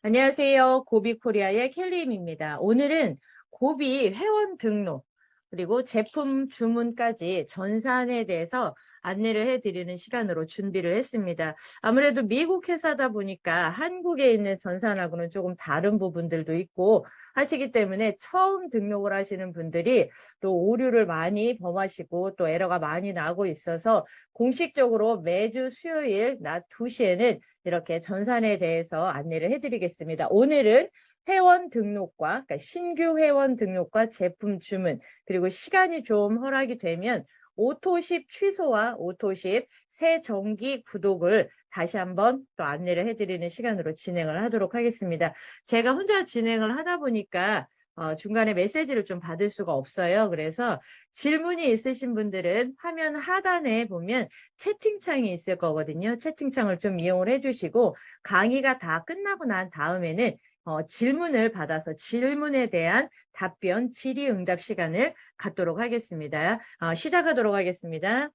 안녕하세요. 고비코리아의 켈리임입니다. 오늘은 고비 회원 등록, 그리고 제품 주문까지 전산에 대해서 안내를 해드리는 시간으로 준비를 했습니다. 아무래도 미국 회사다 보니까 한국에 있는 전산하고는 조금 다른 부분들도 있고 하시기 때문에 처음 등록을 하시는 분들이 또 오류를 많이 범하시고 또 에러가 많이 나고 있어서 공식적으로 매주 수요일 낮 2시에는 이렇게 전산에 대해서 안내를 해드리겠습니다. 오늘은 회원 등록과, 그러니까 신규 회원 등록과 제품 주문, 그리고 시간이 좀 허락이 되면 오토십 취소와 오토십 새 정기 구독을 다시 한번 또 안내를 해드리는 시간으로 진행을 하도록 하겠습니다. 제가 혼자 진행을 하다 보니까 중간에 메시지를 좀 받을 수가 없어요. 그래서 질문이 있으신 분들은 화면 하단에 보면 채팅창이 있을 거거든요. 채팅창을 좀 이용을 해주시고 강의가 다 끝나고 난 다음에는 질문을 받아서 질문에 대한 답변, 질의응답 시간을 갖도록 하겠습니다. 시작하도록 하겠습니다.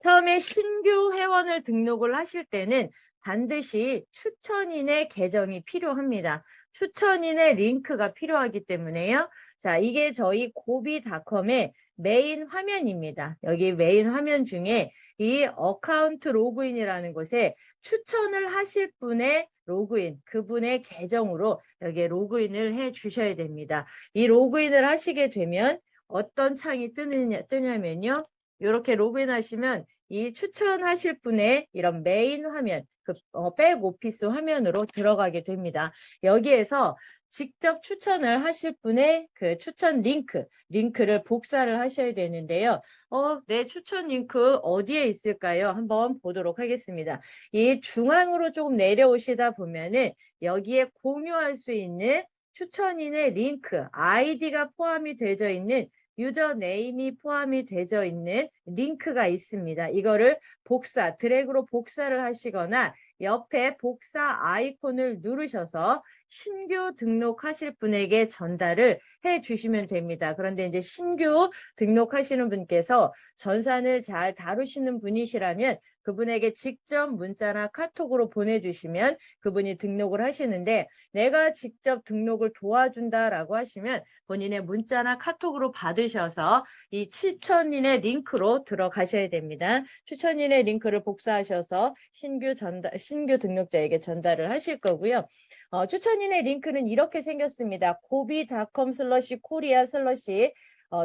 처음에 신규 회원을 등록을 하실 때는 반드시 추천인의 계정이 필요합니다. 추천인의 링크가 필요하기 때문에요. 자, 이게 저희 고비닷컴의 메인 화면입니다. 여기 메인 화면 중에 이 어카운트 로그인이라는 곳에 추천을 하실 분의 로그인, 그분의 계정으로 여기에 로그인을 해 주셔야 됩니다. 이 로그인을 하시게 되면 어떤 창이 뜨냐면요. 이렇게 로그인 하시면 이 추천하실 분의 이런 메인 화면, 백오피스 화면으로 들어가게 됩니다. 여기에서 직접 추천을 하실 분의 그 추천 링크를 복사를 하셔야 되는데요. 내 추천 링크 어디에 있을까요? 한번 보도록 하겠습니다. 이 중앙으로 조금 내려오시다 보면은 여기에 공유할 수 있는 추천인의 링크, 아이디가 포함이 되어 있는 유저 네임이 포함이 되어 있는 링크가 있습니다. 이거를 드래그로 복사를 하시거나 옆에 복사 아이콘을 누르셔서 신규 등록하실 분에게 전달을 해 주시면 됩니다. 그런데 이제 신규 등록하시는 분께서 전산을 잘 다루시는 분이시라면 그분에게 직접 문자나 카톡으로 보내주시면 그분이 등록을 하시는데 내가 직접 등록을 도와준다라고 하시면 본인의 문자나 카톡으로 받으셔서 이 추천인의 링크로 들어가셔야 됩니다. 추천인의 링크를 복사하셔서 신규 등록자에게 전달을 하실 거고요. 추천인의 링크는 이렇게 생겼습니다. 고비닷컴 슬러시 코리아 슬러시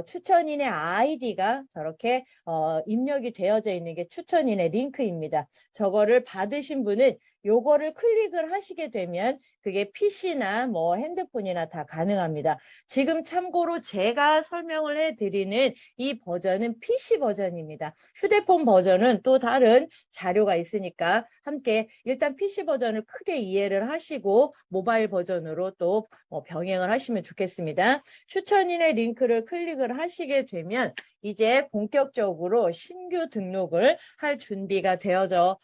추천인의 아이디가 저렇게 입력이 되어져 있는 게 추천인의 링크입니다. 저거를 받으신 분은 요거를 클릭을 하시게 되면 그게 PC나 뭐 핸드폰이나 다 가능합니다. 지금 참고로 제가 설명을 해드리는 이 버전은 PC 버전입니다. 휴대폰 버전은 또 다른 자료가 있으니까 함께 일단 PC 버전을 크게 이해를 하시고 모바일 버전으로 또 병행을 하시면 좋겠습니다. 추천인의 링크를 클릭을 하시게 되면 이제 본격적으로 신규 등록을 할 준비가 되어져서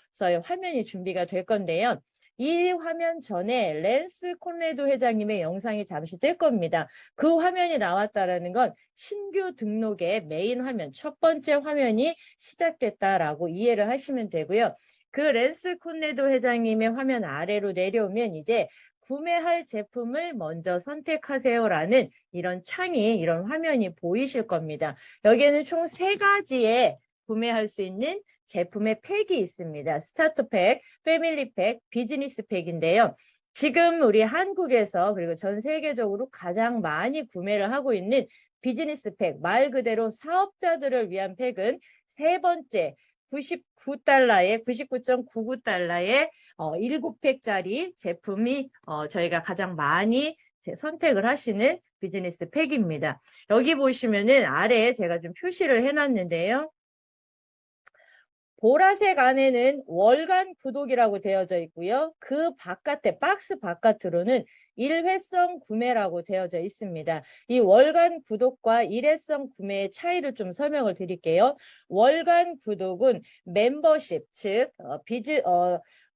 화면이 준비가 될 건데요. 이 화면 전에 랜스 콘레도 회장님의 영상이 잠시 뜰 겁니다. 그 화면이 나왔다라는 건 신규 등록의 메인 화면, 첫 번째 화면이 시작됐다라고 이해를 하시면 되고요. 그 랜스 콘레도 회장님의 화면 아래로 내려오면 이제 구매할 제품을 먼저 선택하세요라는 이런 화면이 보이실 겁니다. 여기에는 총 3가지의 구매할 수 있는 제품의 팩이 있습니다. 스타트 팩, 패밀리 팩, 비즈니스 팩인데요. 지금 우리 한국에서 그리고 전 세계적으로 가장 많이 구매를 하고 있는 비즈니스 팩, 말 그대로 사업자들을 위한 팩은 세 번째 99달러에 99.99달러에 7팩짜리 제품이 저희가 가장 많이 선택을 하시는 비즈니스 팩입니다. 여기 보시면은 아래에 제가 좀 표시를 해놨는데요. 보라색 안에는 월간 구독이라고 되어져 있고요. 그 바깥에 박스 바깥으로는 일회성 구매라고 되어져 있습니다. 이 월간 구독과 일회성 구매의 차이를 좀 설명을 드릴게요. 월간 구독은 멤버십, 즉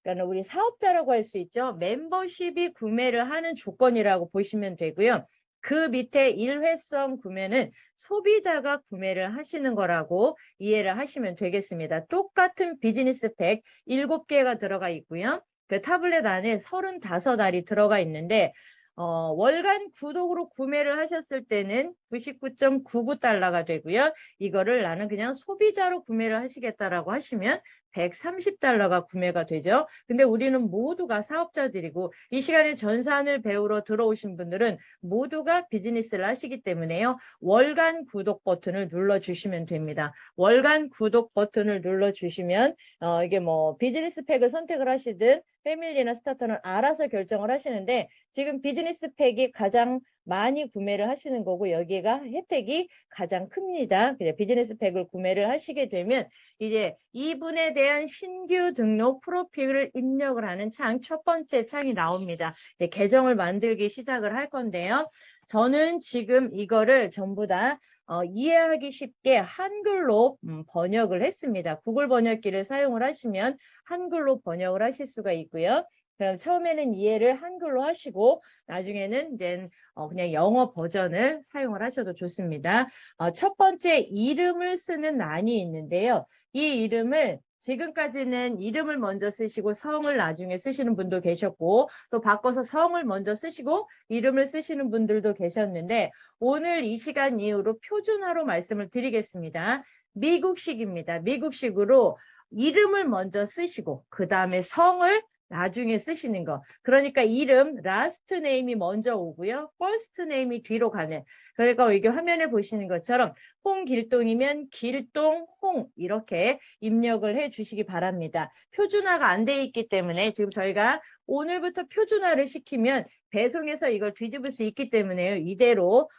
그러니까 우리 사업자라고 할 수 있죠. 멤버십이 구매를 하는 조건이라고 보시면 되고요. 그 밑에 일회성 구매는 소비자가 구매를 하시는 거라고 이해를 하시면 되겠습니다. 똑같은 비즈니스 팩 7개가 들어가 있고요. 그 타블렛 안에 35알이 들어가 있는데 월간 구독으로 구매를 하셨을 때는 99.99달러가 되고요. 이거를 나는 그냥 소비자로 구매를 하시겠다라고 하시면 130달러가 구매가 되죠. 근데 우리는 모두가 사업자들이고 이 시간에 전산을 배우러 들어오신 분들은 모두가 비즈니스를 하시기 때문에요. 월간 구독 버튼을 눌러주시면 됩니다. 월간 구독 버튼을 눌러주시면 이게 뭐 비즈니스 팩을 선택을 하시든 패밀리나 스타터는 알아서 결정을 하시는데 지금 비즈니스 팩이 가장 많이 구매를 하시는 거고 여기가 혜택이 가장 큽니다. 비즈니스 팩을 구매를 하시게 되면 이제 이분에 대한 신규 등록 프로필을 입력을 하는 창 첫 번째 창이 나옵니다. 이제 계정을 만들기 시작을 할 건데요. 저는 지금 이거를 전부 다 이해하기 쉽게 한글로 번역을 했습니다. 구글 번역기를 사용을 하시면 한글로 번역을 하실 수가 있고요. 그럼 처음에는 이해를 한글로 하시고 나중에는 이제 그냥 영어 버전을 사용을 하셔도 좋습니다. 첫 번째 이름을 쓰는 란이 있는데요. 이 이름을 지금까지는 이름을 먼저 쓰시고 성을 나중에 쓰시는 분도 계셨고 또 바꿔서 성을 먼저 쓰시고 이름을 쓰시는 분들도 계셨는데 오늘 이 시간 이후로 표준화로 말씀을 드리겠습니다. 미국식입니다. 미국식으로 이름을 먼저 쓰시고 그 다음에 성을 나중에 쓰시는 거. 그러니까 이름, last name이 먼저 오고요. first name이 뒤로 가는. 그러니까 이게 화면에 보시는 것처럼 홍길동이면 길동, 홍 이렇게 입력을 해 주시기 바랍니다. 표준화가 안 돼 있기 때문에 지금 저희가 오늘부터 표준화를 시키면 배송해서 이걸 뒤집을 수 있기 때문에요. 이대로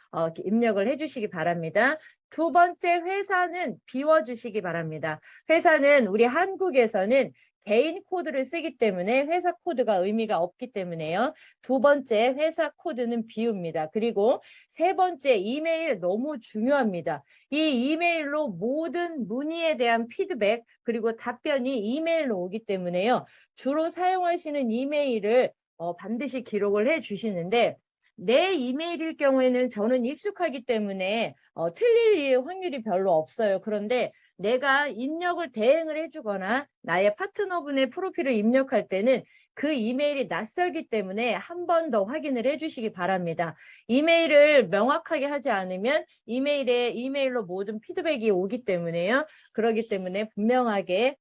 입력을 해 주시기 바랍니다. 두 번째 회사는 비워주시기 바랍니다. 회사는 우리 한국에서는 개인 코드를 쓰기 때문에 회사 코드가 의미가 없기 때문에요. 두 번째 회사 코드는 비웁니다. 그리고 세 번째 이메일 너무 중요합니다. 이 이메일로 모든 문의에 대한 피드백 그리고 답변이 이메일로 오기 때문에요. 주로 사용하시는 이메일을 반드시 기록을 해 주시는데 내 이메일일 경우에는 저는 익숙하기 때문에 틀릴 확률이 별로 없어요. 그런데 내가 입력을 대행을 해주거나 나의 파트너분의 프로필을 입력할 때는 그 이메일이 낯설기 때문에 한 번 더 확인을 해주시기 바랍니다. 이메일을 명확하게 하지 않으면 이메일로 모든 피드백이 오기 때문에요. 그렇기 때문에 분명하게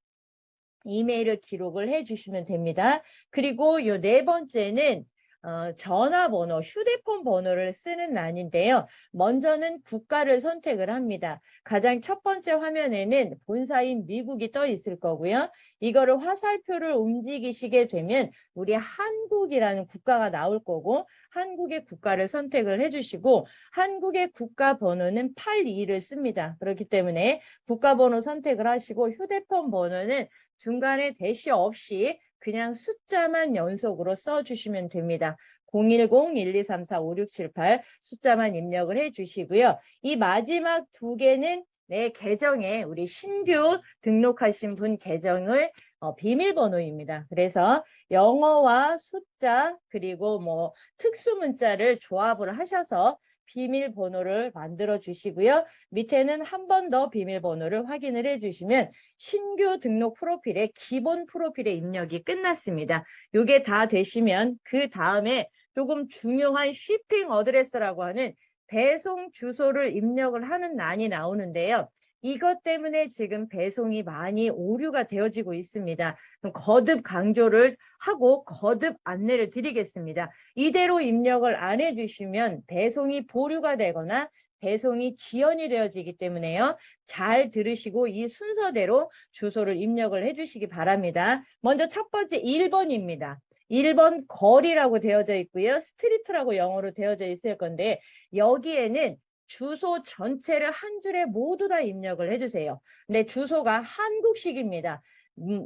이메일을 기록을 해주시면 됩니다. 그리고 요 네 번째는 전화번호, 휴대폰 번호를 쓰는 란인데요. 먼저는 국가를 선택을 합니다. 가장 첫 번째 화면에는 본사인 미국이 떠 있을 거고요. 이거를 화살표를 움직이시게 되면 우리 한국이라는 국가가 나올 거고 한국의 국가를 선택을 해주시고 한국의 국가 번호는 82를 씁니다. 그렇기 때문에 국가 번호 선택을 하시고 휴대폰 번호는 중간에 대시 없이 그냥 숫자만 연속으로 써주시면 됩니다. 010-1234-5678 숫자만 입력을 해주시고요. 이 마지막 두 개는 내 계정에 우리 신규 등록하신 분 계정을 비밀번호입니다. 그래서 영어와 숫자 그리고 뭐 특수문자를 조합을 하셔서 비밀번호를 만들어 주시고요. 밑에는 한 번 더 비밀번호를 확인을 해주시면 신규 등록 프로필의 기본 프로필의 입력이 끝났습니다. 이게 다 되시면 그 다음에 조금 중요한 shipping 어드레스라고 하는 배송 주소를 입력을 하는 란이 나오는데요. 이것 때문에 지금 배송이 많이 오류가 되어지고 있습니다. 그럼 거듭 강조를 하고 거듭 안내를 드리겠습니다. 이대로 입력을 안 해주시면 배송이 보류가 되거나 배송이 지연이 되어지기 때문에요. 잘 들으시고 이 순서대로 주소를 입력을 해주시기 바랍니다. 먼저 첫 번째 1번입니다. 1번 거리라고 되어져 있고요. 스트리트라고 영어로 되어져 있을 건데 여기에는 주소 전체를 한 줄에 모두 다 입력을 해주세요. 근데 주소가 한국식입니다.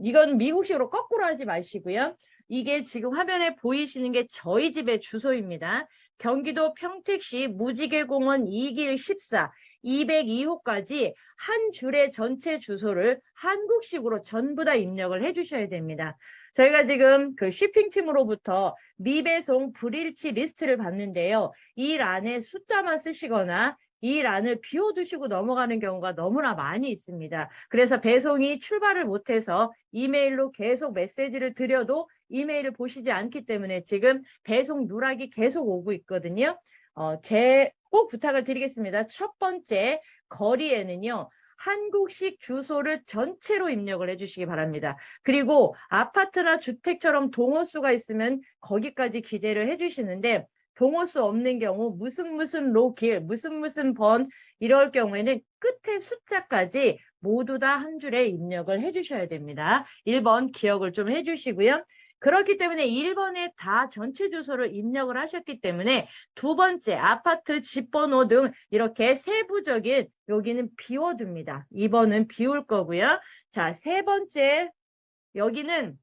이건 미국식으로 거꾸로 하지 마시고요. 이게 지금 화면에 보이시는 게 저희 집의 주소입니다. 경기도 평택시 무지개공원 2길 14 202호까지 한 줄의 전체 주소를 한국식으로 전부 다 입력을 해주셔야 됩니다. 저희가 지금 그 쇼핑팀으로부터 미배송 불일치 리스트를 받는데요. 이 란에 숫자만 쓰시거나 이 란을 비워두시고 넘어가는 경우가 너무나 많이 있습니다. 그래서 배송이 출발을 못해서 이메일로 계속 메시지를 드려도 이메일을 보시지 않기 때문에 지금 배송 누락이 계속 오고 있거든요. 꼭 부탁을 드리겠습니다. 첫 번째, 거리에는요, 한국식 주소를 전체로 입력을 해주시기 바랍니다. 그리고 아파트나 주택처럼 동호수가 있으면 거기까지 기재를 해주시는데, 동호수 없는 경우 무슨 로길, 무슨 번 이럴 경우에는 끝에 숫자까지 모두 다 한 줄에 입력을 해주셔야 됩니다. 1번 기억을 좀 해주시고요. 그렇기 때문에 1번에 다 전체 주소를 입력을 하셨기 때문에 두 번째 아파트 집번호 등 이렇게 세부적인 여기는 비워둡니다. 2번은 비울 거고요. 자, 세 번째 여기는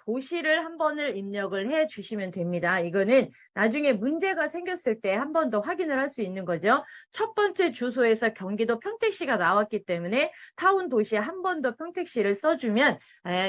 도시를 한 번을 입력을 해 주시면 됩니다. 이거는 나중에 문제가 생겼을 때 한 번 더 확인을 할 수 있는 거죠. 첫 번째 주소에서 경기도 평택시가 나왔기 때문에 타운 도시에 한 번 더 평택시를 써주면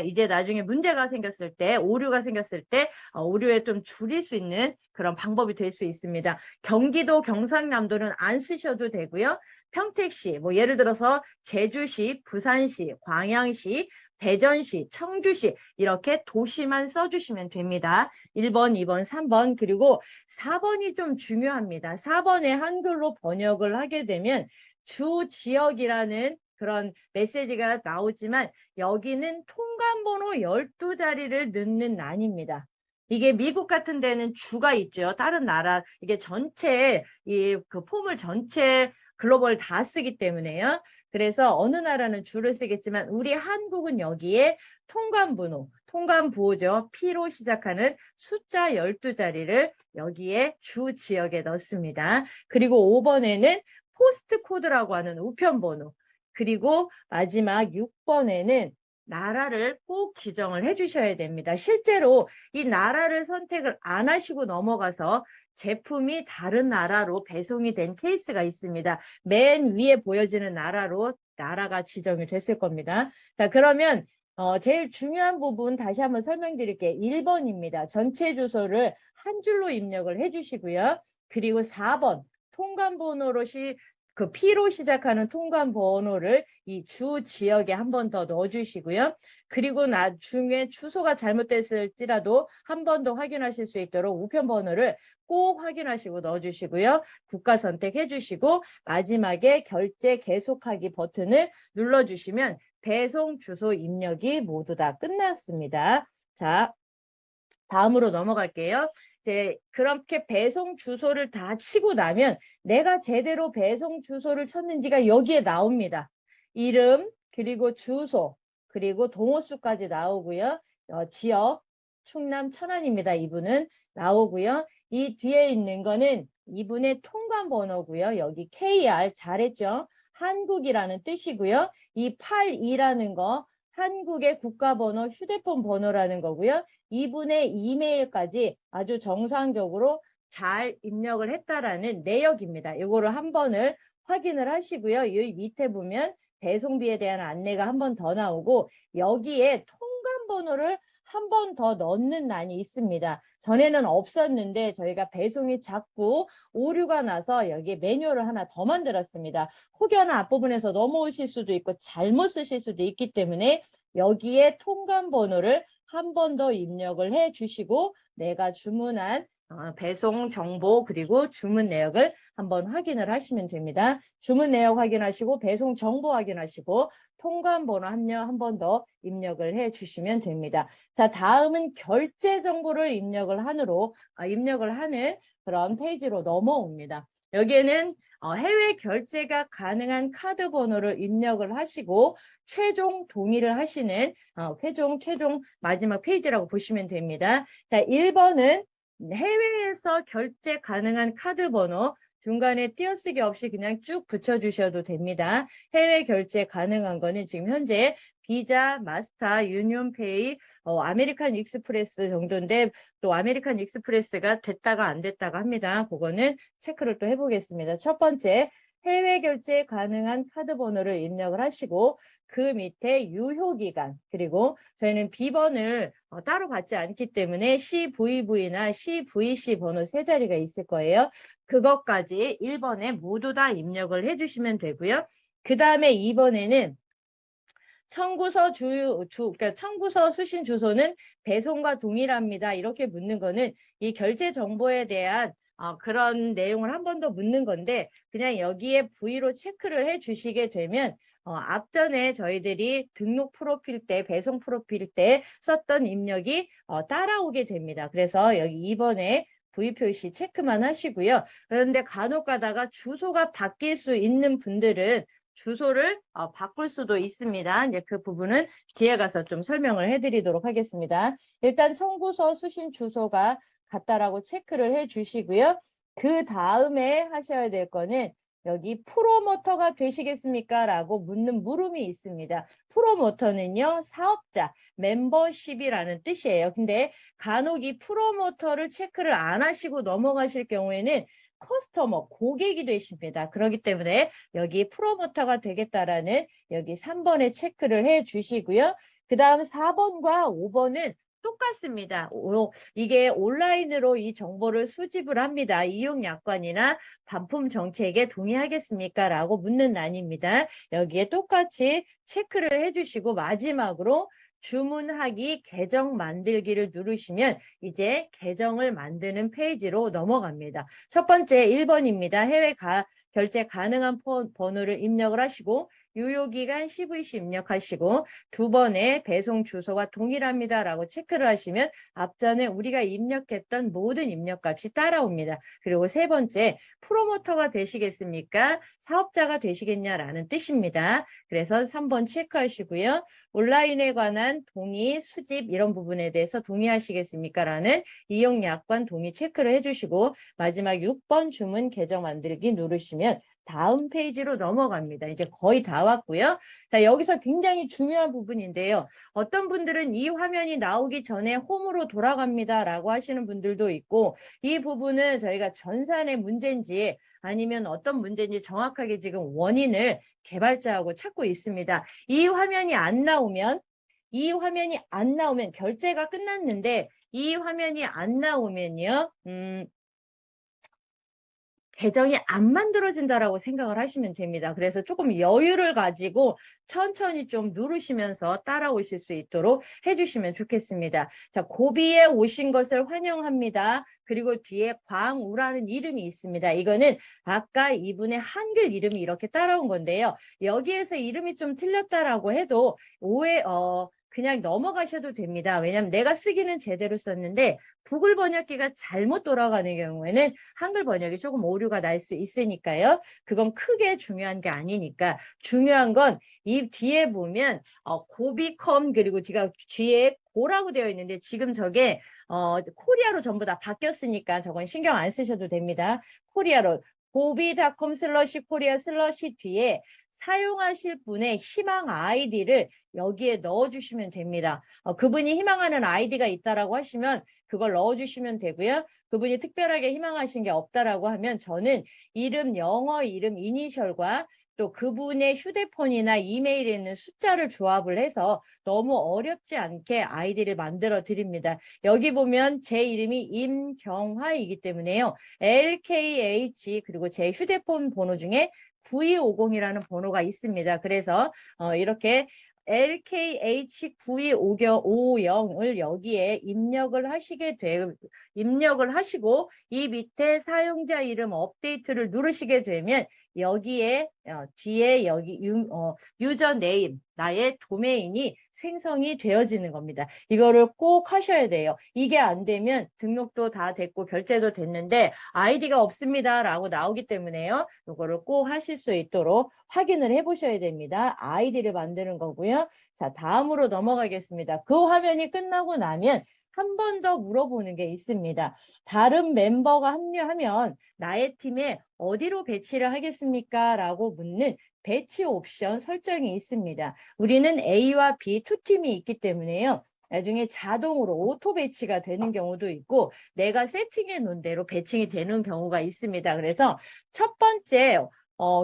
이제 나중에 문제가 생겼을 때, 오류가 생겼을 때 오류에 좀 줄일 수 있는 그런 방법이 될 수 있습니다. 경기도, 경상남도는 안 쓰셔도 되고요. 평택시, 뭐 예를 들어서 제주시, 부산시, 광양시, 대전시, 청주시 이렇게 도시만 써주시면 됩니다. 1번, 2번, 3번 그리고 4번이 좀 중요합니다. 4번에 한글로 번역을 하게 되면 주 지역이라는 그런 메시지가 나오지만 여기는 통관번호 12자리를 넣는 란입니다. 이게 미국 같은 데는 주가 있죠. 다른 나라 이게 전체 그 폼을 전체 글로벌 다 쓰기 때문에요. 그래서 어느 나라는 주를 쓰겠지만 우리 한국은 여기에 통관부호죠. P로 시작하는 숫자 12자리를 여기에 주 지역에 넣습니다. 그리고 5번에는 포스트 코드라고 하는 우편번호. 그리고 마지막 6번에는 나라를 꼭 지정을 해주셔야 됩니다. 실제로 이 나라를 선택을 안 하시고 넘어가서 제품이 다른 나라로 배송이 된 케이스가 있습니다. 맨 위에 보여지는 나라가 지정이 됐을 겁니다. 자, 그러면 제일 중요한 부분 다시 한번 설명드릴게요. 1번입니다. 전체 주소를 한 줄로 입력을 해주시고요. 그리고 4번 통관번호로 그 P로 시작하는 통관번호를 이 주 지역에 한 번 더 넣어주시고요. 그리고 나중에 주소가 잘못됐을지라도 한 번 더 확인하실 수 있도록 우편번호를 꼭 확인하시고 넣어주시고요. 국가 선택해 주시고 마지막에 결제 계속하기 버튼을 눌러주시면 배송 주소 입력이 모두 다 끝났습니다. 자, 다음으로 넘어갈게요. 이제 그렇게 배송 주소를 다 치고 나면 내가 제대로 배송 주소를 쳤는지가 여기에 나옵니다. 이름, 그리고 주소, 그리고 동호수까지 나오고요. 지역, 충남 천안입니다. 이분은 나오고요. 이 뒤에 있는 거는 이분의 통관 번호고요. 여기 KR 잘했죠? 한국이라는 뜻이고요. 이 82라는 거 한국의 국가번호, 휴대폰 번호라는 거고요. 이분의 이메일까지 아주 정상적으로 잘 입력을 했다라는 내역입니다. 이거를 한 번을 확인을 하시고요. 여기 밑에 보면 배송비에 대한 안내가 한 번 더 나오고 여기에 통관 번호를 한 번 더 넣는 란이 있습니다. 전에는 없었는데 저희가 배송이 자꾸 오류가 나서 여기에 매뉴얼을 하나 더 만들었습니다. 혹여나 앞부분에서 넘어오실 수도 있고 잘못 쓰실 수도 있기 때문에 여기에 통관 번호를 한 번 더 입력을 해 주시고 내가 주문한 배송 정보 그리고 주문 내역을 한번 확인을 하시면 됩니다. 주문 내역 확인하시고 배송 정보 확인하시고 통관 번호 한 번 더 입력을 해 주시면 됩니다. 자, 다음은 결제 정보를 입력을 하는 그런 페이지로 넘어옵니다. 여기에는 해외 결제가 가능한 카드 번호를 입력을 하시고 최종 동의를 하시는 최종 마지막 페이지라고 보시면 됩니다. 자, 1번은 해외에서 결제 가능한 카드 번호 중간에 띄어쓰기 없이 그냥 쭉 붙여주셔도 됩니다. 해외 결제 가능한 거는 지금 현재 비자, 마스터, 유니온페이, 아메리칸 익스프레스 정도인데 또 아메리칸 익스프레스가 됐다가 안 됐다가 합니다. 그거는 체크를 또 해보겠습니다. 첫 번째, 해외 결제 가능한 카드 번호를 입력을 하시고 그 밑에 유효기간 그리고 저희는 B번을 따로 받지 않기 때문에 CVV나 CVC 번호 세 자리가 있을 거예요. 그것까지 1번에 모두 다 입력을 해주시면 되고요. 그 다음에 2번에는 그러니까 청구서 수신 주소는 배송과 동일합니다. 이렇게 묻는 거는 이 결제 정보에 대한 그런 내용을 한 번 더 묻는 건데 그냥 여기에 V로 체크를 해 주시게 되면 앞전에 저희들이 등록 프로필 때, 배송 프로필 때 썼던 입력이 따라오게 됩니다. 그래서 여기 2번에 V 표시 체크만 하시고요. 그런데 간혹 가다가 주소가 바뀔 수 있는 분들은 주소를 바꿀 수도 있습니다. 이제 그 부분은 뒤에 가서 좀 설명을 해드리도록 하겠습니다. 일단 청구서 수신 주소가 같다라고 체크를 해 주시고요. 그 다음에 하셔야 될 거는 여기 프로모터가 되시겠습니까? 라고 묻는 물음이 있습니다. 프로모터는요, 사업자, 멤버십이라는 뜻이에요. 근데 간혹 이 프로모터를 체크를 안 하시고 넘어가실 경우에는 커스터머, 고객이 되십니다. 그렇기 때문에 여기 프로모터가 되겠다라는 여기 3번에 체크를 해 주시고요. 그 다음 4번과 5번은 똑같습니다. 이게 온라인으로 이 정보를 수집을 합니다. 이용약관이나 반품 정책에 동의하겠습니까? 라고 묻는 난입니다. 여기에 똑같이 체크를 해주시고 마지막으로 주문하기 계정 만들기를 누르시면 이제 계정을 만드는 페이지로 넘어갑니다. 첫 번째 1번입니다. 결제 가능한 번호를 입력을 하시고 유효기간 CVC 입력하시고 두 번에 배송 주소와 동일합니다라고 체크를 하시면 앞전에 우리가 입력했던 모든 입력값이 따라옵니다. 그리고 세 번째 프로모터가 되시겠습니까? 사업자가 되시겠냐라는 뜻입니다. 그래서 3번 체크하시고요. 온라인에 관한 동의, 수집 이런 부분에 대해서 동의하시겠습니까? 라는 이용약관 동의 체크를 해주시고 마지막 6번 주문 계정 만들기 누르시면 다음 페이지로 넘어갑니다. 이제 거의 다 왔고요. 자, 여기서 굉장히 중요한 부분인데요. 어떤 분들은 이 화면이 나오기 전에 홈으로 돌아갑니다 라고 하시는 분들도 있고 이 부분은 저희가 전산의 문제인지 아니면 어떤 문제인지 정확하게 지금 원인을 개발자하고 찾고 있습니다. 이 화면이 안 나오면 결제가 끝났는데 이 화면이 안 나오면요. 계정이 안 만들어진다라고 생각을 하시면 됩니다. 그래서 조금 여유를 가지고 천천히 좀 누르시면서 따라오실 수 있도록 해주시면 좋겠습니다. 자, 고비에 오신 것을 환영합니다. 그리고 뒤에 광우라는 이름이 있습니다. 이거는 아까 이분의 한글 이름이 이렇게 따라온 건데요. 여기에서 이름이 좀 틀렸다라고 해도 그냥 넘어가셔도 됩니다. 왜냐하면 내가 쓰기는 제대로 썼는데 구글 번역기가 잘못 돌아가는 경우에는 한글 번역이 조금 오류가 날 수 있으니까요. 그건 크게 중요한 게 아니니까 중요한 건 이 뒤에 보면 고비컴 그리고 제가 뒤에 고라고 되어 있는데 지금 저게 코리아로 전부 다 바뀌었으니까 저건 신경 안 쓰셔도 됩니다. 코리아로 고비닷컴 슬러시 코리아 슬러시 뒤에 사용하실 분의 희망 아이디를 여기에 넣어주시면 됩니다. 그분이 희망하는 아이디가 있다라고 하시면 그걸 넣어주시면 되고요. 그분이 특별하게 희망하신 게 없다라고 하면 저는 이름, 영어 이름 이니셜과 또 그분의 휴대폰이나 이메일에 있는 숫자를 조합을 해서 너무 어렵지 않게 아이디를 만들어 드립니다. 여기 보면 제 이름이 임경화이기 때문에요. LKH 그리고 제 휴대폰 번호 중에 9250이라는 번호가 있습니다. 그래서 이렇게 LKH9250을 여기에 입력을 하시고 이 밑에 사용자 이름 업데이트를 누르시게 되면 여기에 뒤에 여기 유저 네임 나의 도메인이 생성이 되어지는 겁니다. 이거를 꼭 하셔야 돼요. 이게 안 되면 등록도 다 됐고 결제도 됐는데 아이디가 없습니다 라고 나오기 때문에요. 이거를 꼭 하실 수 있도록 확인을 해 보셔야 됩니다. 아이디를 만드는 거고요. 자, 다음으로 넘어가겠습니다. 그 화면이 끝나고 나면 한 번 더 물어보는 게 있습니다. 다른 멤버가 합류하면 나의 팀에 어디로 배치를 하겠습니까? 라고 묻는 배치 옵션 설정이 있습니다. 우리는 A와 B 두 팀이 있기 때문에요. 나중에 자동으로 오토 배치가 되는 경우도 있고 내가 세팅해 놓은 대로 배치가 되는 경우가 있습니다. 그래서 첫 번째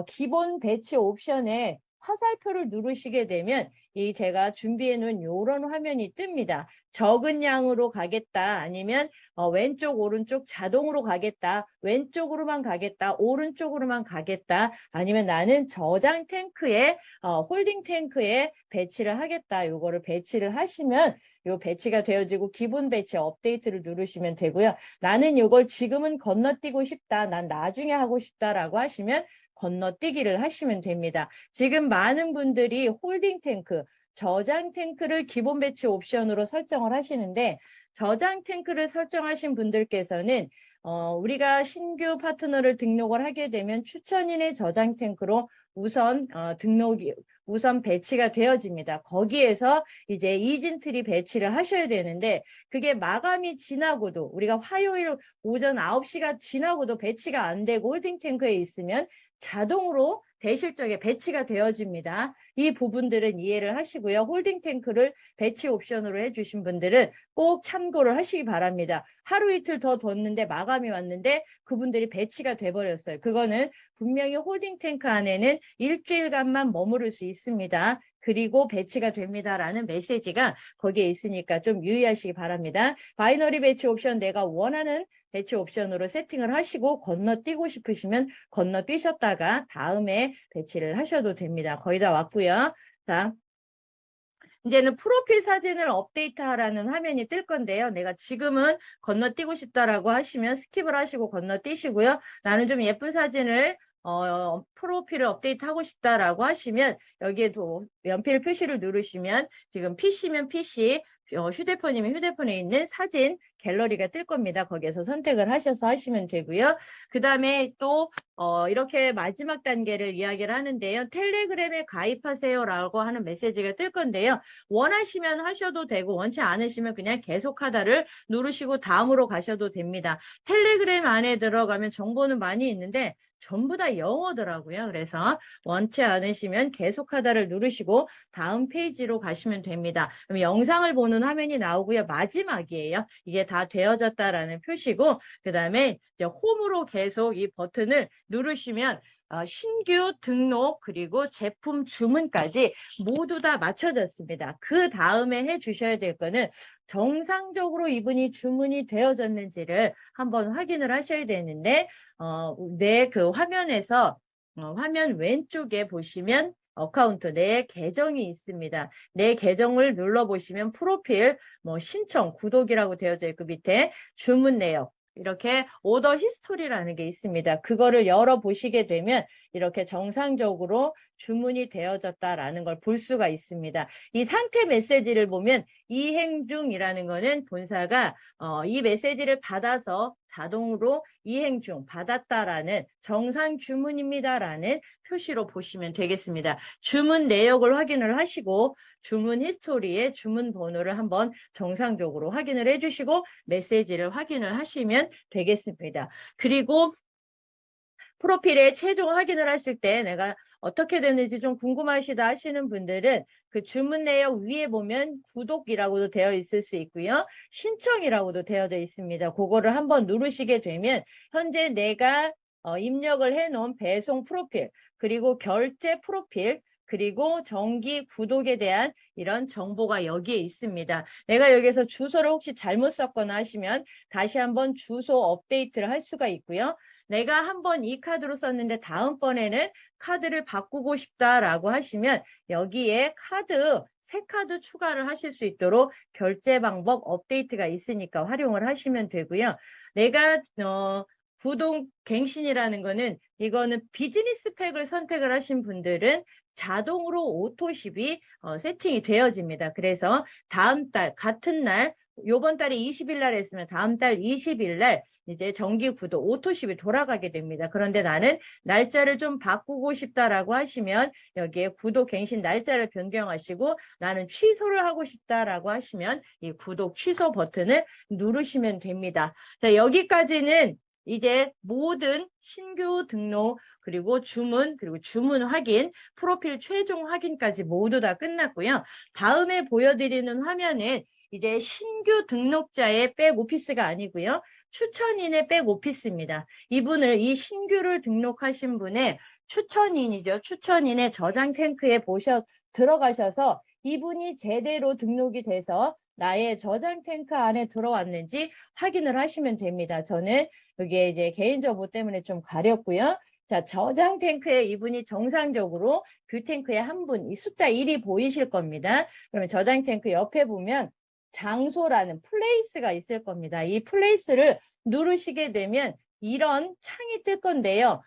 기본 배치 옵션에 화살표를 누르시게 되면 이 제가 준비해 놓은 이런 화면이 뜹니다. 적은 양으로 가겠다, 아니면 왼쪽 오른쪽 자동으로 가겠다, 왼쪽으로만 가겠다, 오른쪽으로만 가겠다, 아니면 나는 저장 탱크에 홀딩 탱크에 배치를 하겠다. 요거를 배치를 하시면 요 배치가 되어지고 기본 배치 업데이트를 누르시면 되고요. 나는 요걸 지금은 건너뛰고 싶다, 난 나중에 하고 싶다라고 하시면 건너뛰기를 하시면 됩니다. 지금 많은 분들이 홀딩 탱크, 저장 탱크를 기본 배치 옵션으로 설정을 하시는데, 저장 탱크를 설정하신 분들께서는 우리가 신규 파트너를 등록을 하게 되면 추천인의 저장 탱크로 우선 배치가 되어집니다. 거기에서 이제 이진트리 배치를 하셔야 되는데, 그게 마감이 지나고도, 우리가 화요일 오전 9시가 지나고도 배치가 안 되고 홀딩 탱크에 있으면 자동으로 대실적에 배치가 되어집니다. 이 부분들은 이해를 하시고요. 홀딩 탱크를 배치 옵션으로 해주신 분들은 꼭 참고를 하시기 바랍니다. 하루 이틀 더 뒀는데 마감이 왔는데 그분들이 배치가 돼버렸어요. 그거는 분명히 홀딩 탱크 안에는 일주일간만 머무를 수 있습니다. 그리고 배치가 됩니다라는 메시지가 거기에 있으니까 좀 유의하시기 바랍니다. 바이너리 배치 옵션 내가 원하는 배치 옵션으로 세팅을 하시고 건너뛰고 싶으시면 건너뛰셨다가 다음에 배치를 하셔도 됩니다. 거의 다 왔고요. 자, 이제는 프로필 사진을 업데이트하라는 화면이 뜰 건데요. 내가 지금은 건너뛰고 싶다라고 하시면 스킵을 하시고 건너뛰시고요. 나는 좀 예쁜 사진을 프로필을 업데이트하고 싶다라고 하시면 여기에도 연필 표시를 누르시면 지금 PC면 PC, 휴대폰이면 휴대폰에 있는 사진 갤러리가 뜰 겁니다. 거기에서 선택을 하셔서 하시면 되고요. 그 다음에 또 이렇게 마지막 단계를 이야기를 하는데요. 텔레그램에 가입하세요라고 하는 메시지가 뜰 건데요. 원하시면 하셔도 되고 원치 않으시면 그냥 계속하다를 누르시고 다음으로 가셔도 됩니다. 텔레그램 안에 들어가면 정보는 많이 있는데 전부 다 영어더라고요. 그래서 원치 않으시면 계속하다를 누르시고 다음 페이지로 가시면 됩니다. 그럼 영상을 보는 화면이 나오고요. 마지막이에요. 이게 다 되어졌다라는 표시고 그 다음에 이제 홈으로 계속 이 버튼을 누르시면 신규 등록 그리고 제품 주문까지 모두 다 맞춰졌습니다. 그 다음에 해주셔야 될 거는 정상적으로 이분이 주문이 되어졌는지를 한번 확인을 하셔야 되는데 내 그 화면에서 화면 왼쪽에 보시면 어카운트 내 계정이 있습니다. 내 계정을 눌러보시면 프로필, 신청, 구독이라고 되어져 있고 밑에 주문 내역 이렇게 오더 히스토리라는 게 있습니다. 그거를 열어보시게 되면 이렇게 정상적으로 주문이 되어졌다라는 걸 볼 수가 있습니다. 이 상태 메시지를 보면 이행 중이라는 거는 본사가 이 메시지를 받아서 자동으로 이행 중 받았다라는 정상 주문입니다라는 표시로 보시면 되겠습니다. 주문 내역을 확인을 하시고 주문 히스토리에 주문 번호를 한번 정상적으로 확인을 해주시고 메시지를 확인을 하시면 되겠습니다. 그리고 프로필에 최종 확인을 하실 때 내가 어떻게 됐는지 좀 궁금하시다 하시는 분들은 그 주문 내역 위에 보면 구독이라고도 되어 있을 수 있고요. 신청이라고도 되어져 있습니다. 그거를 한번 누르시게 되면 현재 내가 입력을 해놓은 배송 프로필, 그리고 결제 프로필, 그리고 정기 구독에 대한 이런 정보가 여기에 있습니다. 내가 여기서 주소를 혹시 잘못 썼거나 하시면 다시 한번 주소 업데이트를 할 수가 있고요. 내가 한번 이 카드로 썼는데 다음번에는 카드를 바꾸고 싶다라고 하시면 여기에 새 카드 추가를 하실 수 있도록 결제 방법 업데이트가 있으니까 활용을 하시면 되고요. 내가 구독 갱신이라는 거는 이거는 비즈니스 팩을 선택을 하신 분들은 자동으로 오토십이 세팅이 되어집니다. 그래서 다음 달 같은 날 요번 달이 20일 날 했으면 다음 달 20일 날 이제 정기 구독 오토십이 돌아가게 됩니다. 그런데 나는 날짜를 좀 바꾸고 싶다라고 하시면 여기에 구독 갱신 날짜를 변경하시고 나는 취소를 하고 싶다라고 하시면 이 구독 취소 버튼을 누르시면 됩니다. 자, 여기까지는 이제 모든 신규 등록 그리고 주문 확인, 프로필 최종 확인까지 모두 다 끝났고요. 다음에 보여드리는 화면은 이제 신규 등록자의 백오피스가 아니고요. 추천인의 백오피스입니다. 이 신규를 등록하신 분의 추천인이죠. 추천인의 저장 탱크에 들어가셔서 이분이 제대로 등록이 돼서 나의 저장 탱크 안에 들어왔는지 확인을 하시면 됩니다. 저는 여기에 이제 개인정보 때문에 좀 가렸고요. 자, 저장 탱크에 이분이 정상적으로 그 탱크에 한 분, 이 숫자 1이 보이실 겁니다. 그러면 저장 탱크 옆에 보면 장소라는 플레이스가 있을 겁니다. 이 플레이스를 누르시게 되면 이런 창이 뜰 건데요.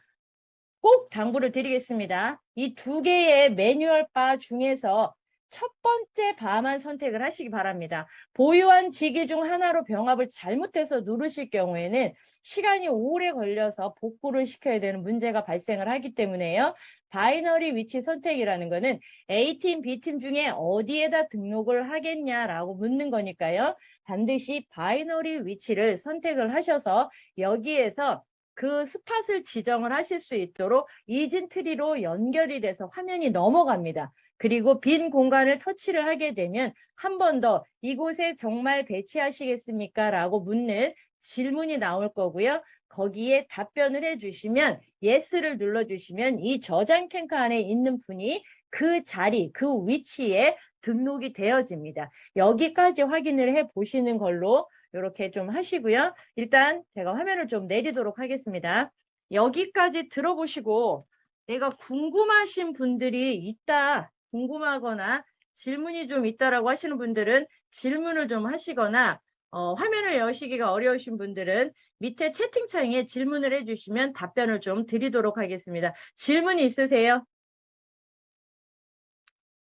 꼭 당부를 드리겠습니다. 이 두 개의 매뉴얼 바 중에서 첫 번째 바만 선택을 하시기 바랍니다. 보유한 기기 중 하나로 병합을 잘못해서 누르실 경우에는 시간이 오래 걸려서 복구를 시켜야 되는 문제가 발생을 하기 때문에요. 바이너리 위치 선택이라는 거는 A팀, B팀 중에 어디에다 등록을 하겠냐라고 묻는 거니까요. 반드시 바이너리 위치를 선택을 하셔서 여기에서 그 스팟을 지정을 하실 수 있도록 이진 트리로 연결이 돼서 화면이 넘어갑니다. 그리고 빈 공간을 터치를 하게 되면 한 번 더 이곳에 정말 배치하시겠습니까? 라고 묻는 질문이 나올 거고요. 거기에 답변을 해주시면 예스를 눌러주시면 이 저장 탱크 안에 있는 분이 그 자리, 그 위치에 등록이 되어집니다. 여기까지 확인을 해 보시는 걸로 이렇게 좀 하시고요. 일단 제가 화면을 좀 내리도록 하겠습니다. 여기까지 들어보시고 내가 궁금하신 분들이 있다, 궁금하거나 질문이 좀 있다라고 하시는 분들은 질문을 좀 하시거나 화면을 여시기가 어려우신 분들은 밑에 채팅창에 질문을 해주시면 답변을 좀 드리도록 하겠습니다. 질문이 있으세요?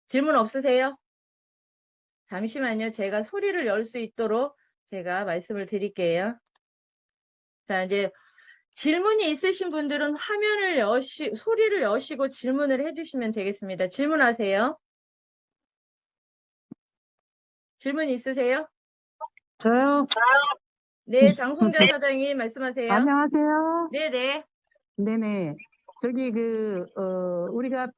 질문 없으세요? 잠시만요. 제가 소리를 열 수 있도록 제가 말씀을 드릴게요. 자, 이제 질문이 있으신 분들은 화면을 소리를 여시고 질문을 해주시면 되겠습니다. 질문하세요. 질문 있으세요? 저요? 네, 장송자 사장님 말씀하세요. 안녕하세요. 네네. 네네. 저기, 우리가